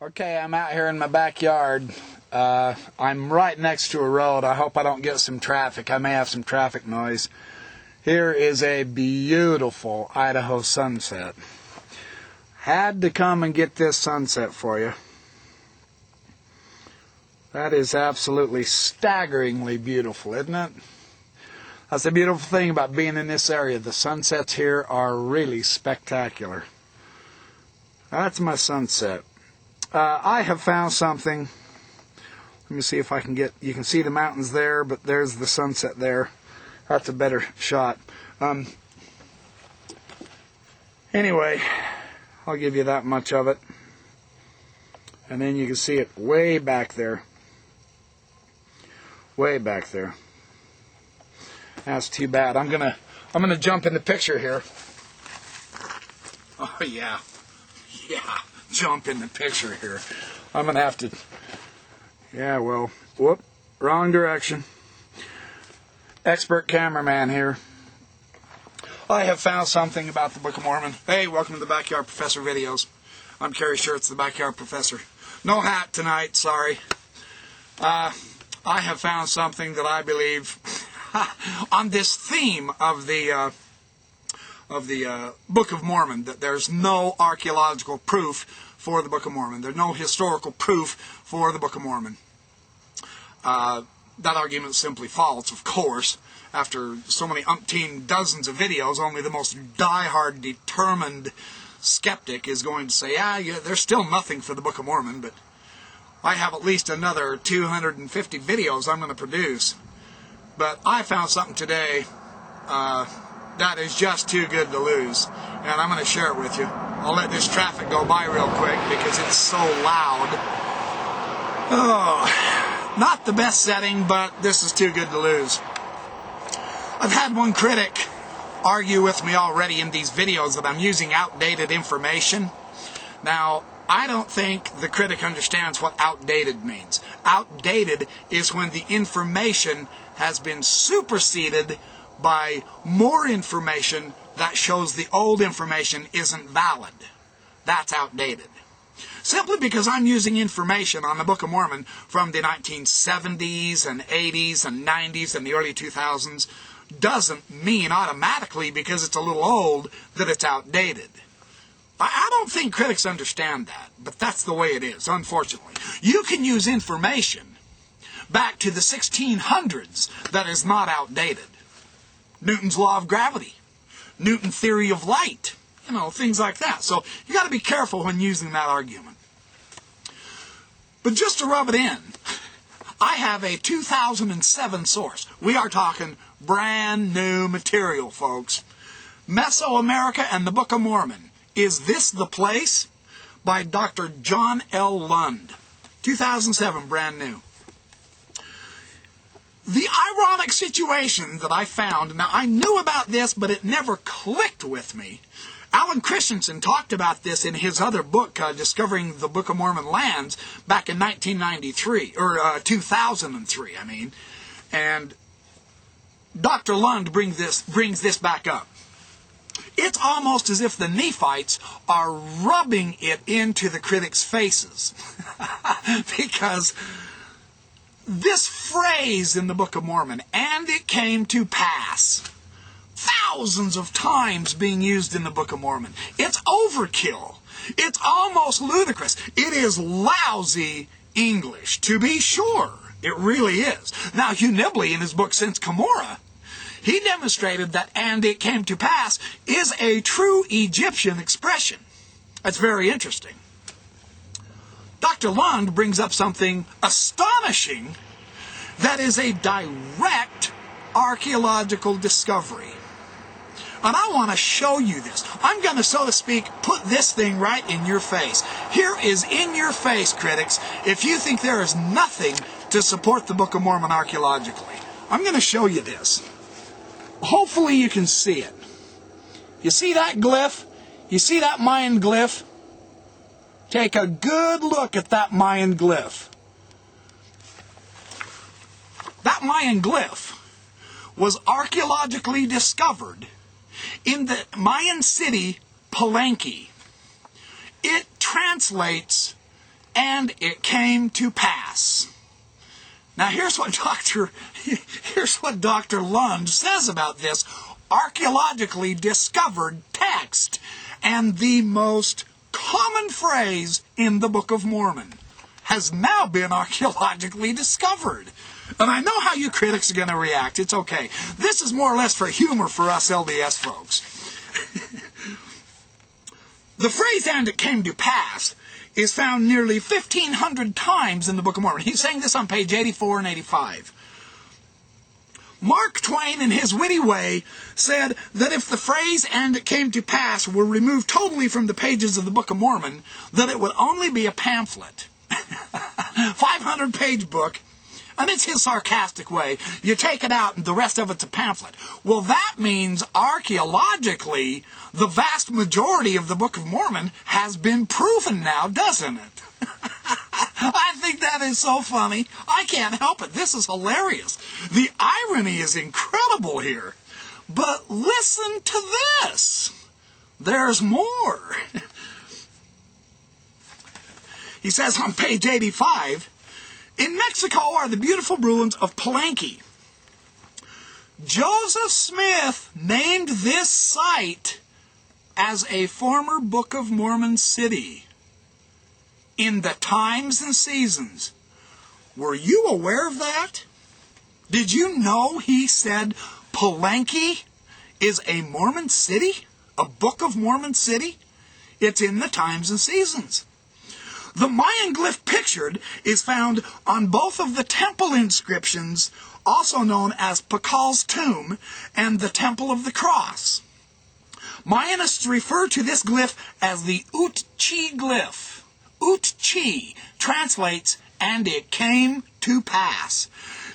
Okay, I'm out here in my backyard. I'm right next to a road. I hope I don't get some traffic. I may have some traffic noise. Here is a beautiful Idaho sunset. Had to come and get this sunset for you. That is absolutely staggeringly beautiful, isn't it? That's the beautiful thing about being in this area. The sunsets here are really spectacular. That's my sunset. I have found something. Let me see if I can get... You can see the mountains there, but there's the sunset there. That's a better shot. Anyway, I'll give you that much of it. And then you can see it way back there. Way back there. That's too bad. I'm gonna jump in the picture here. Oh yeah. Yeah. Jump in the picture here. I'm gonna have to... Yeah, well, whoop, wrong direction. Expert cameraman here. I have found something about the Book of Mormon. Hey, welcome to the Backyard Professor videos. I'm Kerry Shirts, the Backyard Professor. No hat tonight, sorry. I have found something that I believe on this theme of the Book of Mormon, that there's no archaeological proof for the Book of Mormon. There's no historical proof for the Book of Mormon. That argument is simply false, of course. After so many umpteen dozens of videos, only the most die-hard, determined skeptic is going to say, yeah, there's still nothing for the Book of Mormon, but I have at least another 250 videos I'm going to produce. But I found something today that is just too good to lose, and I'm going to share it with you. I'll let this traffic go by real quick because it's so loud. Oh, not the best setting, but this is too good to lose. I've had one critic argue with me already in these videos that I'm using outdated information. Now, I don't think the critic understands what outdated means. Outdated is when the information has been superseded by more information that shows the old information isn't valid. That's outdated. Simply because I'm using information on the Book of Mormon from the 1970s and 80s and 90s and the early 2000s doesn't mean automatically, because it's a little old, that it's outdated. I don't think critics understand that, but that's the way it is, unfortunately. You can use information back to the 1600s that is not outdated. Newton's law of gravity, Newton's theory of light, things like that. So you got to be careful when using that argument. But just to rub it in, I have a 2007 source. We are talking brand new material, folks. Mesoamerica and the Book of Mormon. Is This the Place? By Dr. John L. Lund. 2007, brand new. The ironic situation that I found, now I knew about this, but it never clicked with me. Alan Christensen talked about this in his other book, Discovering the Book of Mormon Lands, back in 1993, or 2003, I mean. And Dr. Lund brings this back up. It's almost as if the Nephites are rubbing it into the critics' faces. Because this phrase in the Book of Mormon, "and it came to pass," thousands of times being used in the Book of Mormon. It's overkill. It's almost ludicrous. It is lousy English, to be sure. It really is. Now, Hugh Nibley, in his book Since Cumorah, he demonstrated that "and it came to pass" is a true Egyptian expression. That's very interesting. Dr. Lund brings up something astonishing that is a direct archaeological discovery. And I want to show you this. I'm going to, so to speak, put this thing right in your face. Here is in your face, critics, if you think there is nothing to support the Book of Mormon archaeologically. I'm going to show you this. Hopefully you can see it. You see that glyph? You see that Mayan glyph? Take a good look at that Mayan glyph. That Mayan glyph was archaeologically discovered in the Mayan city Palenque. It translates and it came to pass. Now here's what Dr. Lund says about this archaeologically discovered text and the most common phrase in the Book of Mormon has now been archaeologically discovered. And I know how you critics are going to react. It's okay. This is more or less for humor for us LDS folks. The phrase, and it came to pass, is found nearly 1,500 times in the Book of Mormon. He's saying this on page 84 and 85. Mark Twain, in his witty way, said that if the phrase, and it came to pass, were removed totally from the pages of the Book of Mormon, that it would only be a pamphlet. 500-page book, and it's his sarcastic way. You take it out and the rest of it's a pamphlet. Well, that means archaeologically, the vast majority of the Book of Mormon has been proven now, doesn't it? I think that is so funny. I can't help it. This is hilarious. The irony is incredible here. But listen to this. There's more. He says on page 85, in Mexico are the beautiful ruins of Palenque. Joseph Smith named this site as a former Book of Mormon city in the times and seasons. Were you aware of that? Did you know he said Palenque is a Mormon city? A Book of Mormon city? It's in the times and seasons. The Mayan glyph pictured is found on both of the temple inscriptions, also known as Pakal's tomb and the Temple of the Cross. Mayanists refer to this glyph as the Ut-Chi glyph. Ut-Chi translates, and it came to pass.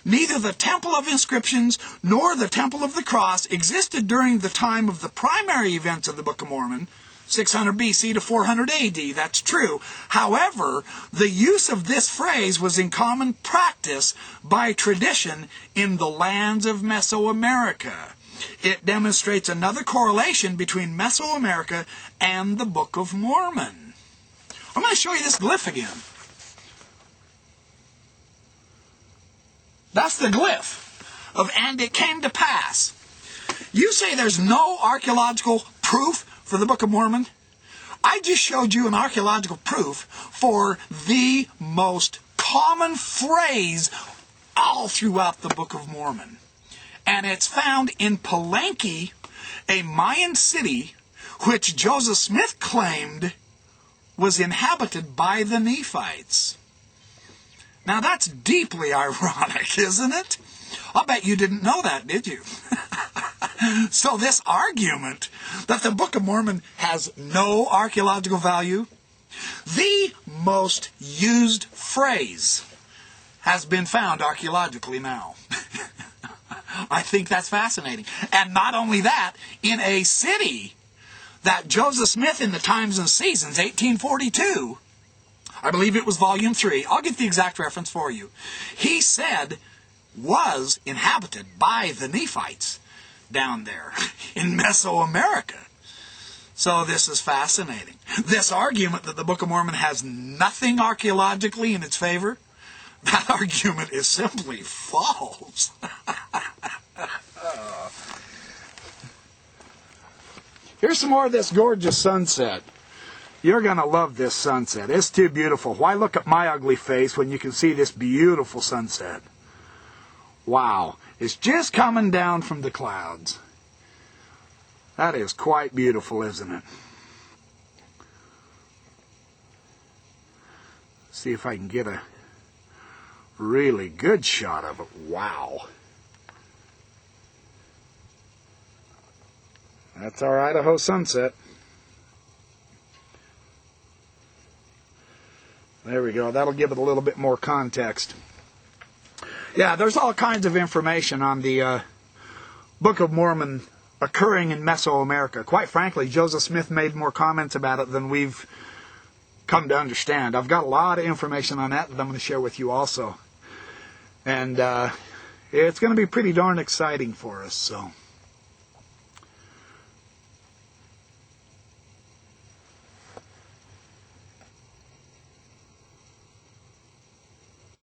Neither the Temple of Inscriptions nor the Temple of the Cross existed during the time of the primary events of the Book of Mormon, 600 BC to 400 AD, that's true. However, the use of this phrase was in common practice by tradition in the lands of Mesoamerica. It demonstrates another correlation between Mesoamerica and the Book of Mormon. I'm going to show you this glyph again. That's the glyph of "and it came to pass." You say there's no archaeological proof for the Book of Mormon? I just showed you an archaeological proof for the most common phrase all throughout the Book of Mormon. And it's found in Palenque, a Mayan city which Joseph Smith claimed was inhabited by the Nephites. Now that's deeply ironic, isn't it? I'll bet you didn't know that, did you? So this argument that the Book of Mormon has no archaeological value, the most used phrase, has been found archaeologically now. I think that's fascinating. And not only that, in a city that Joseph Smith in the Times and Seasons, 1842, I believe it was volume 3, I'll get the exact reference for you, he said was inhabited by the Nephites down there in Mesoamerica. So this is fascinating. This argument that the Book of Mormon has nothing archaeologically in its favor, that argument is simply false. Here's some more of this gorgeous sunset. You're going to love this sunset. It's too beautiful. Why look at my ugly face when you can see this beautiful sunset? Wow. It's just coming down from the clouds. That is quite beautiful, isn't it? See if I can get a really good shot of it. Wow. That's our Idaho sunset. There we go. That'll give it a little bit more context. Yeah, there's all kinds of information on the Book of Mormon occurring in Mesoamerica. Quite frankly, Joseph Smith made more comments about it than we've come to understand. I've got a lot of information on that I'm going to share with you also. And it's going to be pretty darn exciting for us, so...